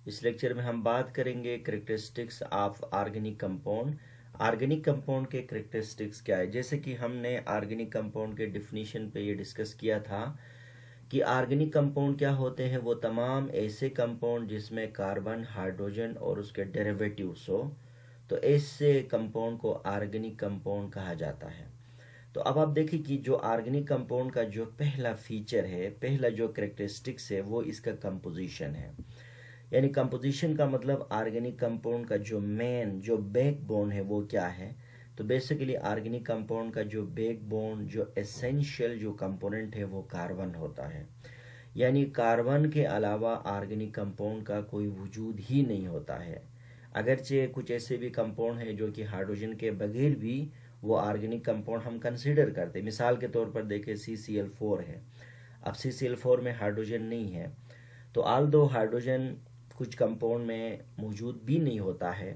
इस लेक्चर में हम बात करेंगे characteristics of organic compound. Organic compound के कैरेक्टरिस्टिक्स क्या है। जैसे कि हमने ऑर्गेनिक कंपाउंड के डिफिनीशन पे ये डिस्कस किया था कि ऑर्गेनिक कंपाउंड क्या होते हैं। वो तमाम ऐसे कंपाउंड जिसमें कार्बन, हाइड्रोजन और उसके डेरिवेटिव्स हो, तो ऐसे कंपाउंड को ऑर्गेनिक कंपाउंड कहा जाता है। तो अब आप देखिए कि जो ऑर्गेनिक कंपाउंड का जो पहला फीचर है, पहला जो कैरेक्टरिस्टिक्स है, वो इसका कंपोजिशन है। यानी कंपोजिशन का मतलब ऑर्गेनिक कंपाउंड का जो मेन जो बैकबोन है वो क्या है। तो बेसिकली ऑर्गेनिक कंपाउंड का जो बैकबोन जो एसेंशियल जो कंपोनेंट है वो कार्बन होता है। यानी कार्बन के अलावा ऑर्गेनिक कंपाउंड का कोई वजूद ही नहीं होता है। अगरचे कुछ ऐसे भी कंपाउंड हैं जो कि हाइड्रोजन के बगैर भी वो ऑर्गेनिक कंपाउंड हम कंसीडर करते हैं। मिसाल के तौर पर देखें CCl4 है। अब CCl4 में हाइड्रोजन नहीं है, तो आल दो हाइड्रोजन कुछ कंपाउंड में मौजूद भी नहीं होता है,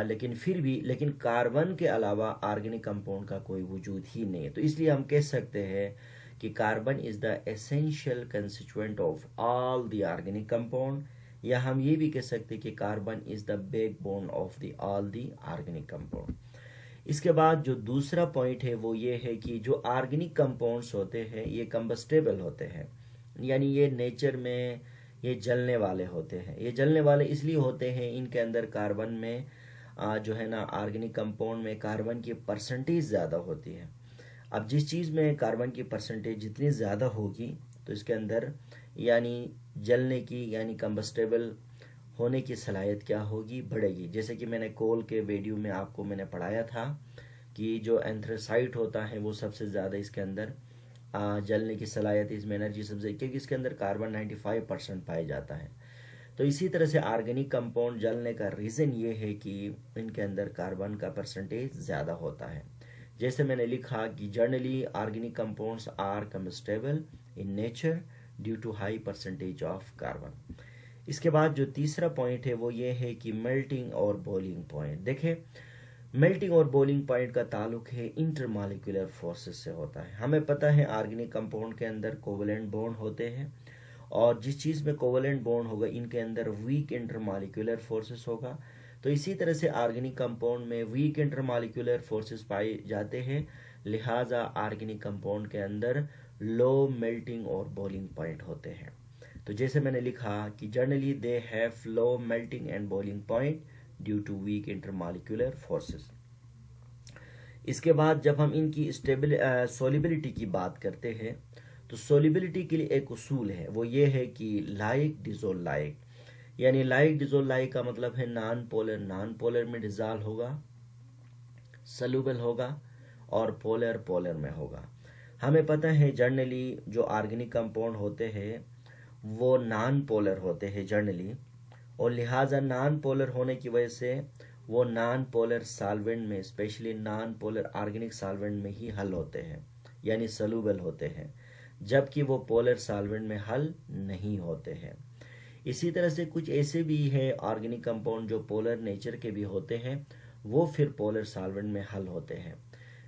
लेकिन फिर भी कार्बन के अलावा ऑर्गेनिक कंपाउंड का कोई वजूद ही नहीं है। तो इसलिए हम कह सकते हैं कि carbon is the essential constituent of all the organic compound, या हम ये भी कह सकते हैं कि carbon is the backbone of the all the organic compound. इसके बाद जो दूसरा पॉइंट है वो ये है कि जो ऑर्गेनिक कंपाउंड्स होते हैं ये कंबस्टेबल होते हैं। यानी ये नेचर में ये जलने वाले होते हैं। ये जलने वाले इसलिए होते हैं, इनके अंदर कार्बन में जो है ना, ऑर्गेनिक कंपाउंड में कार्बन की परसेंटेज ज़्यादा होती है। अब जिस चीज़ में कार्बन की परसेंटेज जितनी ज़्यादा होगी तो इसके अंदर यानी जलने की यानी कंबस्टेबल होने की सलाहियत क्या होगी, बढ़ेगी। जैसे कि मैंने कोल के वीडियो में आपको मैंने पढ़ाया था कि जो एंथ्रासाइट होता है वो सबसे ज़्यादा इसके अंदर जलने की सलाहियत, इसमें एनर्जी सबसे, क्योंकि इसके अंदर कार्बन 95% पाया जाता है। तो इसी तरह से ऑर्गेनिक कंपाउंड जलने का रीज़न ये है कि इनके अंदर कार्बन का परसेंटेज ज़्यादा होता है। जैसे मैंने लिखा कि generally organic compounds are combustible in nature due to high percentage of carbon. इसके बाद जो तीसरा पॉइंट है वो ये है कि मेल्टिंग और बॉइलिंग पॉइंट। देखें, मेल्टिंग और बॉइलिंग पॉइंट का ताल्लुक है इंटरमॉलिक्यूलर फोर्सेस से होता है। हमें पता है ऑर्गेनिक कंपाउंड के अंदर कोवेलेंट बॉन्ड होते हैं, और जिस चीज़ में कोवेलेंट बॉन्ड होगा इनके अंदर वीक इंटरमॉलिक्यूलर फोर्सेस होगा। तो इसी तरह से ऑर्गेनिक कंपाउंड में वीक इंटरमॉलिक्यूलर फोर्सेस पाए जाते हैं, लिहाजा ऑर्गेनिक कंपाउंड के अंदर लो मेल्टिंग और बॉइलिंग पॉइंट होते हैं। तो जैसे मैंने लिखा कि generally they have low melting and boiling point due to weak intermolecular forces. इसके बाद जब हम इनकी सोलिबिलिटी की बात करते हैं तो सोलिबिलिटी के लिए एक उसूल है, वो ये है कि लाइक डिजोल्व लाइक। यानी लाइक डिजोल्व लाइक का मतलब है नॉन पोलर में डिजॉल्व होगा, सलूबल होगा, और पोलर में होगा। हमें पता है जनरली जो ऑर्गेनिक कंपाउंड होते हैं वो नॉन पोलर होते हैं जनरली, और लिहाजा नॉन पोलर होने की वजह से वो नॉन पोलर सॉल्वेंट में, specially non polar organic solvent में ही हल होते हैं, यानी सलूबल होते हैं, जबकि वो पोलर सॉल्वेंट में हल नहीं होते हैं। इसी तरह से कुछ ऐसे भी है ऑर्गेनिक कंपाउंड जो पोलर नेचर के भी होते हैं, वो फिर पोलर सॉल्वेंट में हल होते हैं।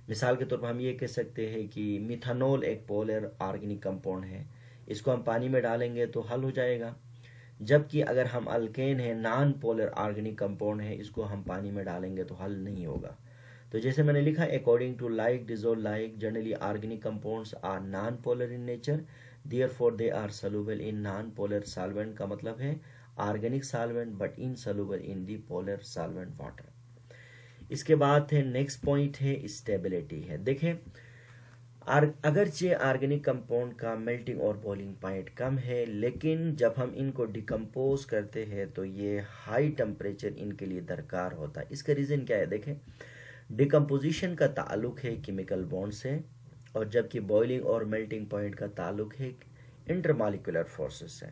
मिसाल के तौर पर हम ये कह सकते हैं कि मिथानॉल एक पोलर ऑर्गेनिक कंपाउंड है, इसको हम पानी में डालेंगे तो हल हो जाएगा। जबकि अगर हम अल्केन है, नॉन पोलर ऑर्गेनिक कंपाउंड है, इसको हम पानी में डालेंगे तो हल नहीं होगा। तो जैसे मैंने लिखा, according to like dissolve like, generally organic compounds are non polar in nature, therefore they are soluble in non polar solvent. का मतलब है organic solvent but insoluble in the polar solvent water. इसके बाद है नेक्स्ट पॉइंट है stability है। देखें, अगरचे ऑर्गेनिक कंपाउंड का मेल्टिंग और बॉइलिंग पॉइंट कम है, लेकिन जब हम इनको डिकम्पोज करते हैं तो ये हाई टेम्परेचर इनके लिए दरकार होता है। इसका रीज़न क्या है? देखें, डिकम्पोजिशन का ताल्लुक है केमिकल बॉन्ड से, और जबकि बॉइलिंग और मेल्टिंग पॉइंट का ताल्लुक है इंटरमॉलिक्यूलर फोर्सेस से।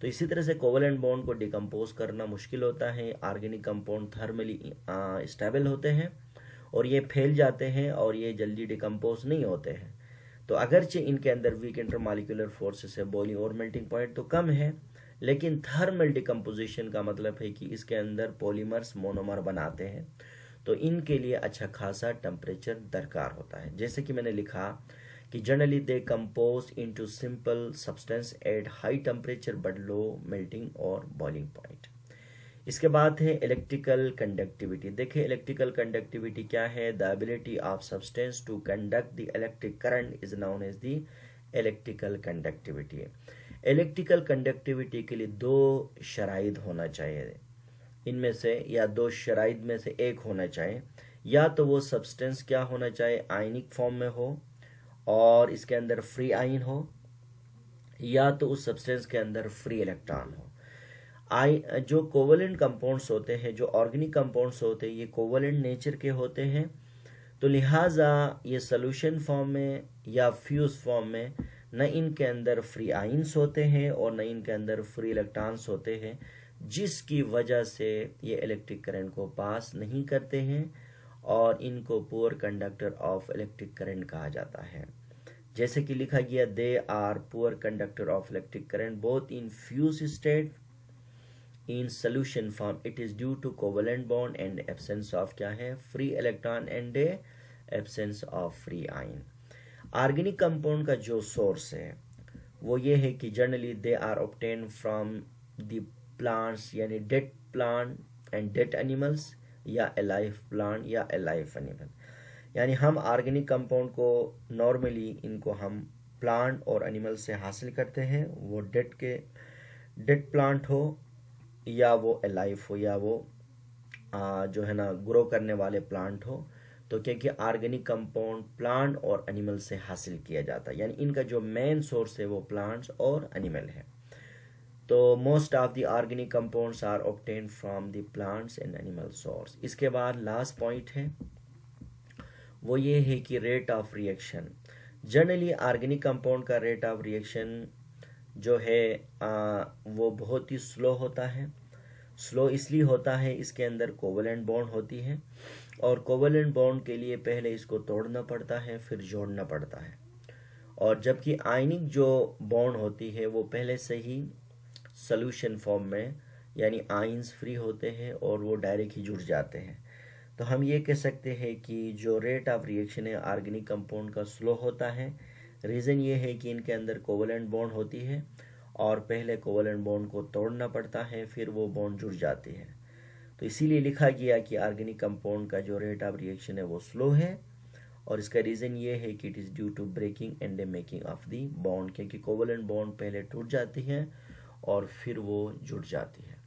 तो इसी तरह से कोवेलेंट बॉन्ड को डिकम्पोज करना मुश्किल होता है। ऑर्गेनिक कंपाउंड थर्मली स्टेबल होते हैं और ये फैल जाते हैं और ये जल्दी डिकम्पोज नहीं होते हैं। तो अगरचे इनके अंदर वीक इंटरमॉलिक्यूलर फोर्सेस है, बॉइलिंग और मेल्टिंग पॉइंट तो कम है, लेकिन थर्मल डिकम्पोजिशन का मतलब है कि इसके अंदर पॉलीमर्स मोनोमर बनाते हैं, तो इनके लिए अच्छा खासा टेम्परेचर दरकार होता है। जैसे कि मैंने लिखा कि generally they compose into simple substance at high temperature but low melting और बॉइलिंग पॉइंट। इसके बाद है इलेक्ट्रिकल कंडक्टिविटी। देखिए इलेक्ट्रिकल कंडक्टिविटी क्या है? The ability of substance to conduct the electric current is known as the electrical conductivity. Electrical conductivity के लिए दो शराइत होना चाहिए, इनमें से या दो शराइत में से एक होना चाहिए। या तो वो सब्सटेंस क्या होना चाहिए? आयनिक फॉर्म में हो और इसके अंदर फ्री आयन हो, या तो उस सब्सटेंस के अंदर फ्री इलेक्ट्रॉन हो। जो कोवलेंट कंपाउंड्स होते हैं, जो ऑर्गेनिक कंपाउंड्स होते हैं, ये कोवलेंट नेचर के होते हैं, तो लिहाजा ये सोल्यूशन फॉर्म में या फ्यूज फॉर्म में न इनके अंदर फ्री आयंस होते हैं और न इनके अंदर फ्री इलेक्ट्रॉन्स होते हैं, जिसकी वजह से ये इलेक्ट्रिक करंट को पास नहीं करते हैं और इनको poor conductor of electric current कहा जाता है। जैसे कि लिखा गया, they are poor conductor of electric current both in fuse state, in solution form it is due to covalent bond and absence of क्या है? free electron and absence of free ion। Organic compound का जो source है वो ये है कि generally they are obtain from the plants, यानी dead plant and dead animals, या अलाइव प्लांट या अलाइव एनिमल। यानी हम ऑर्गेनिक कंपाउंड को नॉर्मली इनको हम प्लांट और एनिमल से हासिल करते हैं, वो डेड प्लांट हो या वो अलाइव हो या वो जो है ना ग्रो करने वाले प्लांट हो। तो क्योंकि ऑर्गेनिक कंपाउंड प्लांट और एनिमल से हासिल किया जाता है, यानी इनका जो मेन सोर्स है वो प्लांट्स और एनिमल है। तो most of the organic compounds are obtain from the plants and animal source. इसके बाद लास्ट पॉइंट है वो ये है कि रेट ऑफ रिएक्शन। जनरली ऑर्गेनिक कंपाउंड का रेट ऑफ रिएक्शन जो है वो बहुत ही स्लो होता है। स्लो इसलिए होता है, इसके अंदर कोवलेंट बॉन्ड होती है और कोवलेंट बॉन्ड के लिए पहले इसको तोड़ना पड़ता है, फिर जोड़ना पड़ता है। और जबकि आयनिक जो बॉन्ड होती है वो पहले से ही सोल्यूशन फॉर्म में, यानी आयंस फ्री होते हैं और वो डायरेक्ट ही जुड़ जाते हैं। तो हम ये कह सकते हैं कि जो रेट ऑफ रिएक्शन है ऑर्गेनिक कंपाउंड का स्लो होता है। रीज़न ये है कि इनके अंदर कोवलेंट बॉन्ड होती है और पहले कोवलेंट बॉन्ड को तोड़ना पड़ता है, फिर वो बॉन्ड जुड़ जाती है। तो इसीलिए लिखा गया कि ऑर्गेनिक कंपाउंड का जो रेट ऑफ रिएक्शन है वो स्लो है, और इसका रीज़न ये है कि it is due to breaking and making of the bond, क्योंकि कोवलेंट बॉन्ड पहले टूट जाती है और फिर वो जुड़ जाती है।